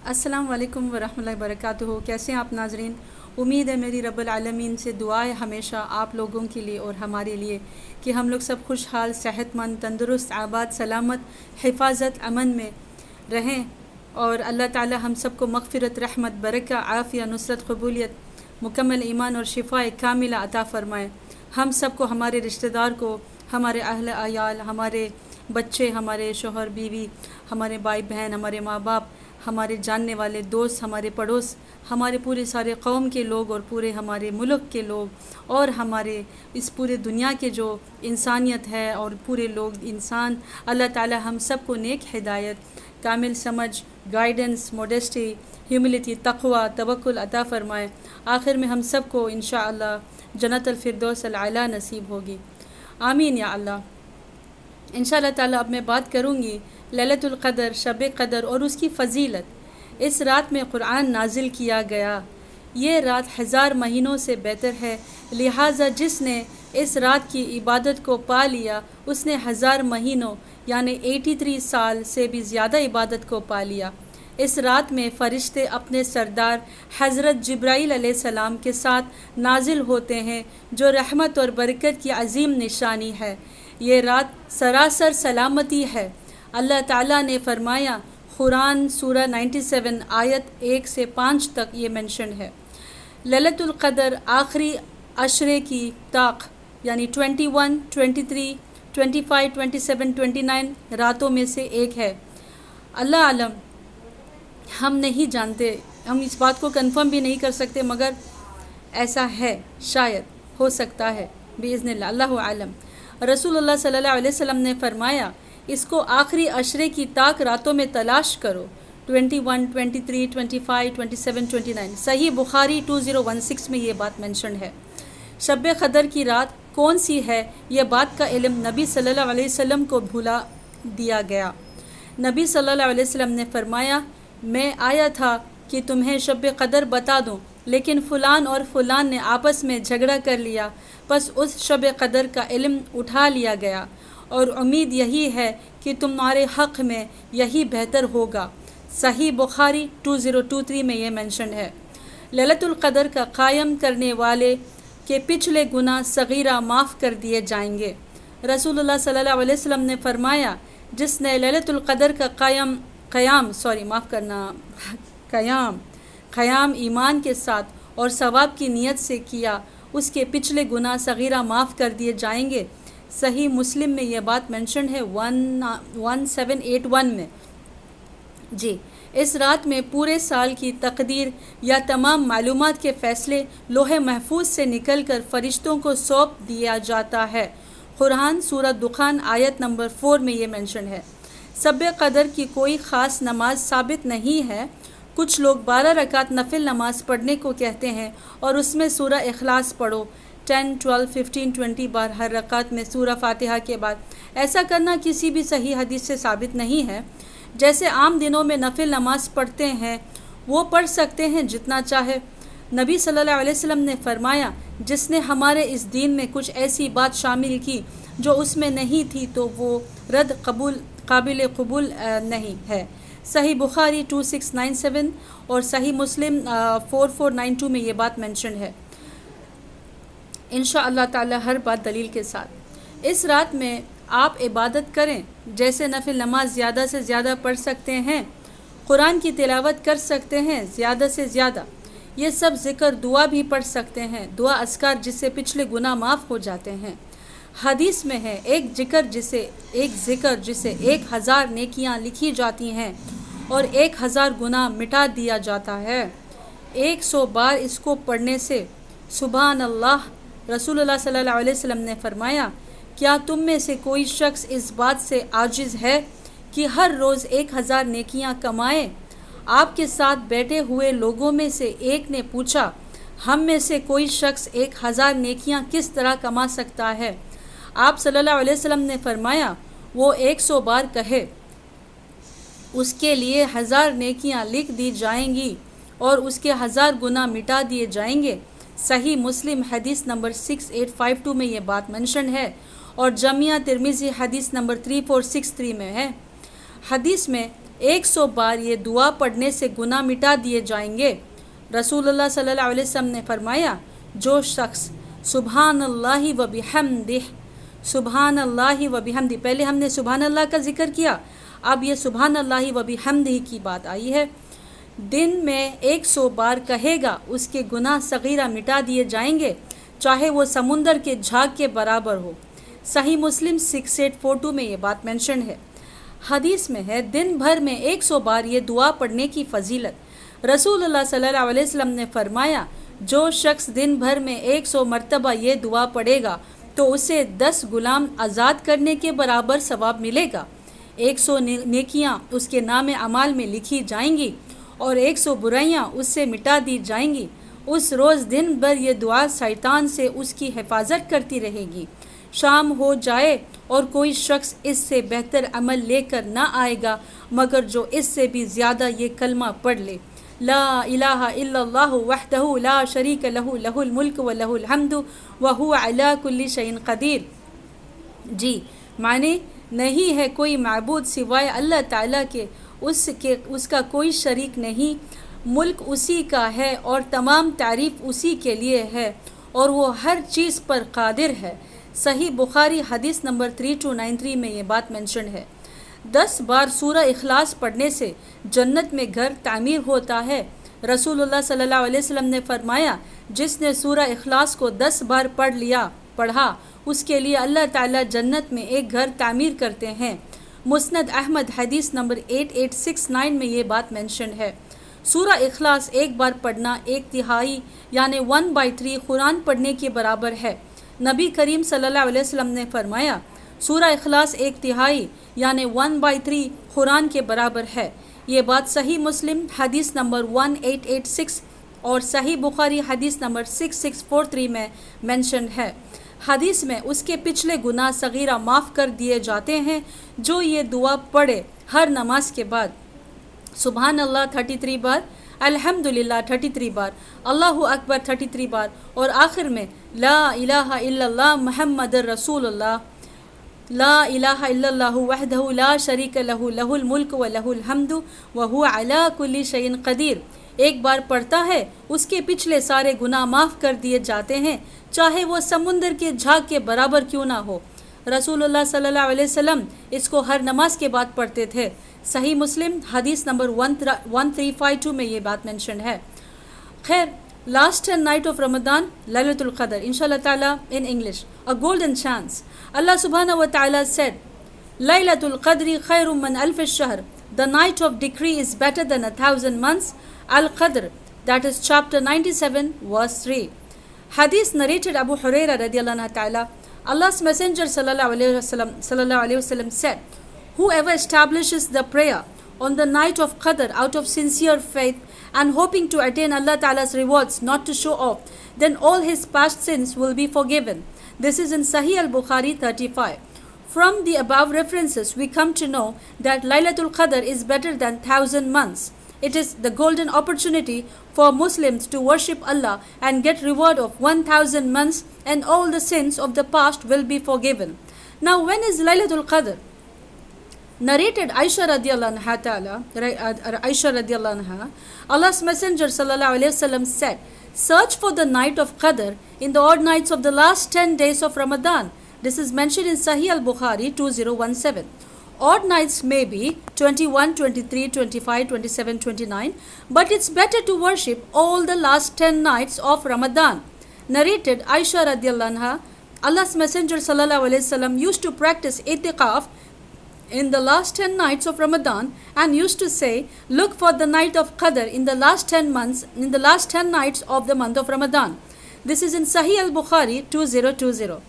السلام علیکم ورحمۃ اللہ وبرکاتہ۔ کیسے ہیں آپ ناظرین؟ امید ہے میری رب العالمین سے دعا ہے ہمیشہ آپ لوگوں کے لیے اور ہمارے لیے کہ ہم لوگ سب خوشحال، صحت مند، تندرست، آباد، سلامت، حفاظت، امن میں رہیں، اور اللہ تعالی ہم سب کو مغفرت، رحمت، برکہ، عافیہ، نصرت، قبولیت، مکمل ایمان اور شفاء کاملہ عطا فرمائے۔ ہم سب کو، ہمارے رشتہ دار کو، ہمارے اہل عیال، ہمارے بچے، ہمارے شوہر بیوی، ہمارے بھائی بہن، ہمارے ماں باپ، ہمارے جاننے والے دوست، ہمارے پڑوس، ہمارے پورے سارے قوم کے لوگ اور پورے ہمارے ملک کے لوگ اور ہمارے اس پورے دنیا کے جو انسانیت ہے اور پورے لوگ انسان، اللہ تعالی ہم سب کو نیک ہدایت، کامل سمجھ، گائیڈنس، موڈیسٹی، ہیوملٹی، تقوی، توکل عطا فرمائے۔ آخر میں ہم سب کو انشاءاللہ جنت الفردوس الاعلیٰ نصیب ہوگی، آمین یا اللہ۔ انشاءاللہ تعالی اب میں بات کروں گی لیلۃ القدر، شب قدر اور اس کی فضیلت۔ اس رات میں قرآن نازل کیا گیا۔ یہ رات 1000 مہینوں سے بہتر ہے، لہٰذا جس نے اس رات کی عبادت کو پا لیا اس نے 1000 مہینوں یعنی 83 سال سے بھی زیادہ عبادت کو پا لیا۔ اس رات میں فرشتے اپنے سردار حضرت جبرائیل علیہ السلام کے ساتھ نازل ہوتے ہیں، جو رحمت اور برکت کی عظیم نشانی ہے۔ یہ رات سراسر سلامتی ہے۔ اللہ تعالیٰ نے فرمایا، قرآن سورہ 97 آیت 1 سے 5 تک یہ مینشن ہے، لیلۃ القدر آخری عشرے کی طاق یعنی 21، 23، 25، 27، 29 راتوں میں سے ایک ہے۔ اللہ عالم، ہم نہیں جانتے، ہم اس بات کو کنفرم بھی نہیں کر سکتے، مگر ایسا ہے، شاید ہو سکتا ہے، باذن اللہ، اللہ عالم۔ رسول اللہ صلی اللہ علیہ وسلم نے فرمایا، اس کو آخری عشرے کی طاق راتوں میں تلاش کرو، 21، 23، 25، 27، 29۔ صحیح بخاری 2016 میں یہ بات مینشن ہے۔ شب قدر کی رات کون سی ہے، یہ بات کا علم نبی صلی اللہ علیہ وسلم کو بھلا دیا گیا۔ نبی صلی اللہ علیہ وسلم نے فرمایا، میں آیا تھا کہ تمہیں شب قدر بتا دوں، لیکن فلان اور فلان نے آپس میں جھگڑا کر لیا، بس اس شب قدر کا علم اٹھا لیا گیا، اور امید یہی ہے کہ تمہارے حق میں یہی بہتر ہوگا۔ صحیح بخاری 2023 میں یہ مینشن ہے۔ لیلۃ القدر کا قائم کرنے والے کے پچھلے گناہ صغیرہ معاف کر دیے جائیں گے۔ رسول اللہ صلی اللہ علیہ وسلم نے فرمایا، جس نے لیلۃ القدر کا قیام ایمان کے ساتھ اور ثواب کی نیت سے کیا، اس کے پچھلے گناہ صغیرہ معاف کر دیے جائیں گے۔ صحیح مسلم میں یہ بات مینشن ہے 1781 میں۔ جی، اس رات میں پورے سال کی تقدیر یا تمام معلومات کے فیصلے لوح محفوظ سے نکل کر فرشتوں کو سونپ دیا جاتا ہے۔ قرآن سورہ دخان آیت نمبر 4 میں یہ مینشن ہے۔ شب قدر کی کوئی خاص نماز ثابت نہیں ہے۔ کچھ لوگ 12 رکعت نفل نماز پڑھنے کو کہتے ہیں اور اس میں سورہ اخلاص پڑھو 10، 12، 15، 20 بار ہر رکعت میں سورہ فاتحہ کے بعد۔ ایسا کرنا کسی بھی صحیح حدیث سے ثابت نہیں ہے۔ جیسے عام دنوں میں نفل نماز پڑھتے ہیں وہ پڑھ سکتے ہیں جتنا چاہے۔ نبی صلی اللہ علیہ وسلم نے فرمایا، جس نے ہمارے اس دین میں کچھ ایسی بات شامل کی جو اس میں نہیں تھی تو وہ قابل قبول نہیں ہے۔ صحیح بخاری 2697 اور صحیح مسلم 4492 میں یہ بات مینشن ہے۔ انشاءاللہ تعالی ہر بات دلیل کے ساتھ۔ اس رات میں آپ عبادت کریں، جیسے نفل نماز زیادہ سے زیادہ پڑھ سکتے ہیں، قرآن کی تلاوت کر سکتے ہیں زیادہ سے زیادہ، یہ سب ذکر دعا بھی پڑھ سکتے ہیں، دعا اذکار جس سے پچھلے گناہ معاف ہو جاتے ہیں۔ حدیث میں ہے، ایک ذکر جسے 1000 نیکیاں لکھی جاتی ہیں اور 1000 گناہ مٹا دیا جاتا ہے۔ 100 بار اس کو پڑھنے سے سبحان اللہ۔ رسول اللہ صلی اللہ علیہ وسلم نے فرمایا، کیا تم میں سے کوئی شخص اس بات سے عاجز ہے کہ ہر روز 1000 نیکیاں کمائے؟ آپ کے ساتھ بیٹھے ہوئے لوگوں میں سے ایک نے پوچھا، ہم میں سے کوئی شخص 1000 نیکیاں کس طرح کما سکتا ہے؟ آپ صلی اللہ علیہ وسلم نے فرمایا، وہ 100 بار کہے، اس کے لیے 1000 نیکیاں لکھ دی جائیں گی اور اس کے 1000 گناہ مٹا دیے جائیں گے۔ صحیح مسلم حدیث نمبر 6852 میں یہ بات منشن ہے، اور جامعہ ترمذی حدیث نمبر 3463 میں ہے۔ حدیث میں 100 بار یہ دعا پڑھنے سے گناہ مٹا دیے جائیں گے۔ رسول اللہ صلی اللہ علیہ وسلم نے فرمایا جو شخص سبحان اللہ و بحمدہ، سبحان اللہ و بحمدہ، پہلے ہم نے سبحان اللہ کا ذکر کیا، اب یہ سبحان اللہ و بحمدہ کی بات آئی ہے، دن میں 100 بار کہے گا اس کے گناہ صغیرہ مٹا دیے جائیں گے، چاہے وہ سمندر کے جھاگ کے برابر ہو۔ صحیح مسلم 6842 میں یہ بات مینشن ہے۔ حدیث میں ہے دن بھر میں 100 بار یہ دعا پڑھنے کی فضیلت۔ رسول اللہ صلی اللہ علیہ وسلم نے فرمایا جو شخص دن بھر میں 100 مرتبہ یہ دعا پڑھے گا تو اسے 10 غلام آزاد کرنے کے برابر ثواب ملے گا، 100 نیکیاں اس کے نام اعمال میں لکھی جائیں گی اور 100 برائیاں اس سے مٹا دی جائیں گی۔ اس روز دن بھر یہ دعا شیطان سے اس کی حفاظت کرتی رہے گی۔ شام ہو جائے اور کوئی شخص اس سے بہتر عمل لے کر نہ آئے گا مگر جو اس سے بھی زیادہ یہ کلمہ پڑھ لے، لا الہ الا اللہ وحدہ لا شریک لہ لہ الملک و لہ الحمد وہو علی کل شیء قدیر۔ جی معنی نہیں ہے کوئی معبود سوائے اللہ تعالیٰ کے، اس کا کوئی شریک نہیں، ملک اسی کا ہے اور تمام تعریف اسی کے لیے ہے اور وہ ہر چیز پر قادر ہے۔ صحیح بخاری حدیث نمبر 3293 میں یہ بات مینشن ہے۔ 10 بار سورہ اخلاص پڑھنے سے جنت میں گھر تعمیر ہوتا ہے۔ رسول اللہ صلی اللہ علیہ وسلم نے فرمایا جس نے سورہ اخلاص کو 10 بار پڑھا اس کے لیے اللہ تعالیٰ جنت میں ایک گھر تعمیر کرتے ہیں۔ مسند احمد حدیث نمبر 8869 میں یہ بات مینشن ہے۔ سورہ اخلاص ایک بار پڑھنا 1/3 یعنی 1/3 قرآن پڑھنے کے برابر ہے۔ نبی کریم صلی اللہ علیہ وسلم نے فرمایا سورہ اخلاص 1/3 یعنی 1/3 قرآن کے برابر ہے۔ یہ بات صحیح مسلم حدیث نمبر 1886 اور صحیح بخاری حدیث نمبر 6643 میں مینشن ہے۔ حدیث میں اس کے پچھلے گناہ صغیرہ معاف کر دیے جاتے ہیں جو یہ دعا پڑھے ہر نماز کے بعد، سبحان اللہ 33 بار، الحمدللہ 33 بار، اللہ اکبر 33 بار اور آخر میں لا الہ الا اللہ محمد رسول اللہ، لا الہ الا اللہ وحدہ لا شریک لہ لہ الملک و لہ الحمد وہو علی کل شیء قدیر ایک بار پڑھتا ہے اس کے پچھلے سارے گناہ معاف کر دیے جاتے ہیں، چاہے وہ سمندر کے جھاگ کے برابر کیوں نہ ہو۔ رسول اللہ صلی اللہ علیہ وسلم اس کو ہر نماز کے بعد پڑھتے تھے۔ صحیح مسلم حدیث نمبر 1352 میں یہ بات مینشن ہے۔ خیر، last 10 night of Ramadan, Laylatul Qadr, inshallah ta'ala in English, a golden chance. Allah subhanahu wa ta'ala said, Laylatul Qadri khairum min alf ash-shahr. The night of decree is better than 1,000 months. Al-Qadr, that is chapter 97, verse 3. Hadith narrated Abu Hurairah radiallahu anhu ta'ala, Allah's Messenger sallallahu alayhi wasallam said, whoever establishes the prayer on the night of Qadr out of sincere faith and hoping to attain Allah Ta'ala's rewards, not to show off, then all his past sins will be forgiven. This is in Sahih al-Bukhari 35. From the above references, we come to know that Laylatul Qadr is better than 1,000 months. It is the golden opportunity for Muslims to worship Allah and get reward of 1,000 months, and all the sins of the past will be forgiven. Now, when is Laylatul Qadr? Narrated Aisha radiallahu anha ta'ala, Aisha radiallahu anha, Allah's Messenger sallallahu alayhi wasallam said, search for the night of Qadr in the odd nights of the last 10 days of Ramadan. This is mentioned in Sahih al-Bukhari 2017. Odd nights may be 21, 23, 25, 27, 29, but it's better to worship all the last 10 nights of Ramadan. Narrated Aisha radiallahu anha, Allah's Messenger sallallahu alayhi wasallam used to practice i'tikaf in the last 10 nights of Ramadan and used to say, look for the night of Qadr in the last 10 nights of the month of Ramadan. This is in Sahih al-Bukhari 2020.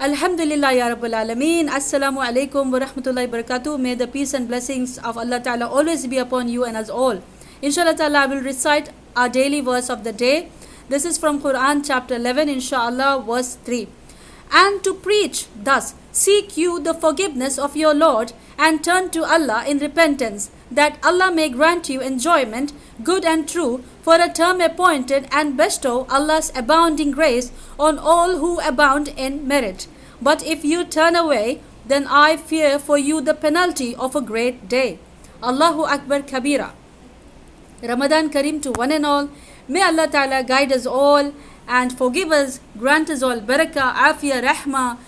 Alhamdulillah ya Rabbil Alameen. Assalamu alaikum wa rahmatullahi wa barakatuh. May the peace and blessings of Allah Ta'ala always be upon you and us all. Inshallah Ta'ala, I will recite our daily verse of the day. This is from Quran chapter 11, inshallah, verse 3. And to preach thus, seek you the forgiveness of your Lord and turn to Allah in repentance, that Allah may grant you enjoyment, good and true, for a term appointed, and bestow Allah's abounding grace on all who abound in merit. But if you turn away, then I fear for you the penalty of a great day. Allahu Akbar Kabira. Ramadan Kareem to one and all. May Allah Ta'ala guide us all and forgive us, grant us all barakah, afiyah, rahmah,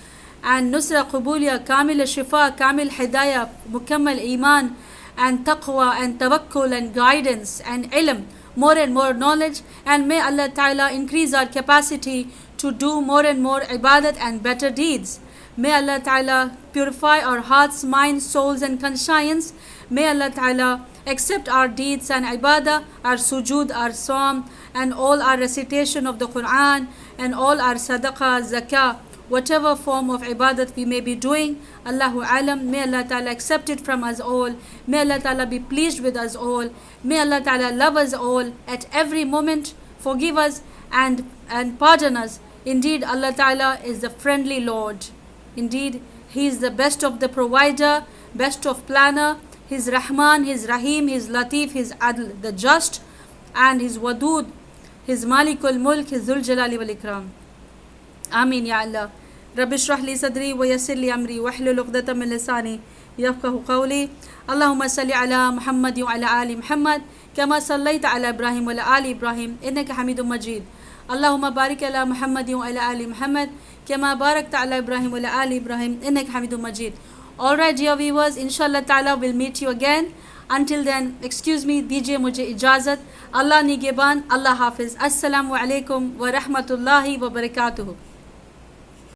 and nusra, qabuliya, kamil shifa, kamil hidayah, mukammal iman, and taqwa, and tawakkul, and guidance, and ilm, more and more knowledge. And may Allah Ta'ala increase our capacity to do more and more ibadat and better deeds. May Allah Ta'ala purify our hearts, minds, souls, and conscience. May Allah Ta'ala accept our deeds and ibadah, our sujood, our psalm, and all our recitation of the Quran, and all our sadaqah, zakah, whatever form of ibadat we may be doing. Allahu alam. May Allah Ta'ala accept it from us all. May Allah Ta'ala be pleased with us all. May Allah Ta'ala love us all at every moment, forgive us and pardon us. Indeed, Allah Ta'ala is the friendly Lord. Indeed, He is the best of the provider, best of planner. His Rahman, His Rahim, His Latif, His Adl, the just, and His Wadud, His Malikul Mulk, His Dhul Jalali wal Ikram. Ameen Ya Allah. Rabbi shrah li sadri wa yassir li amri wahlul 'uqdatam min lisani yafqahu qawli. Allahumma salli ala Muhammad wa ala ali Muhammad kama sallaita ala Ibrahim wa ala ali Ibrahim innaka Hamidum Majid. Allahumma barik ala Muhammad wa ala ali Muhammad kama barakta ala Ibrahim wa ala ali Ibrahim innaka Hamidum Majid. Alright dear viewers, inshallah ta'ala we'll meet you again. Until then, excuse me, dijiye mujhe ijazat. Allah nigeban, Allah hafiz. Assalamu alaikum wa rahmatullahi wa barakatuhu.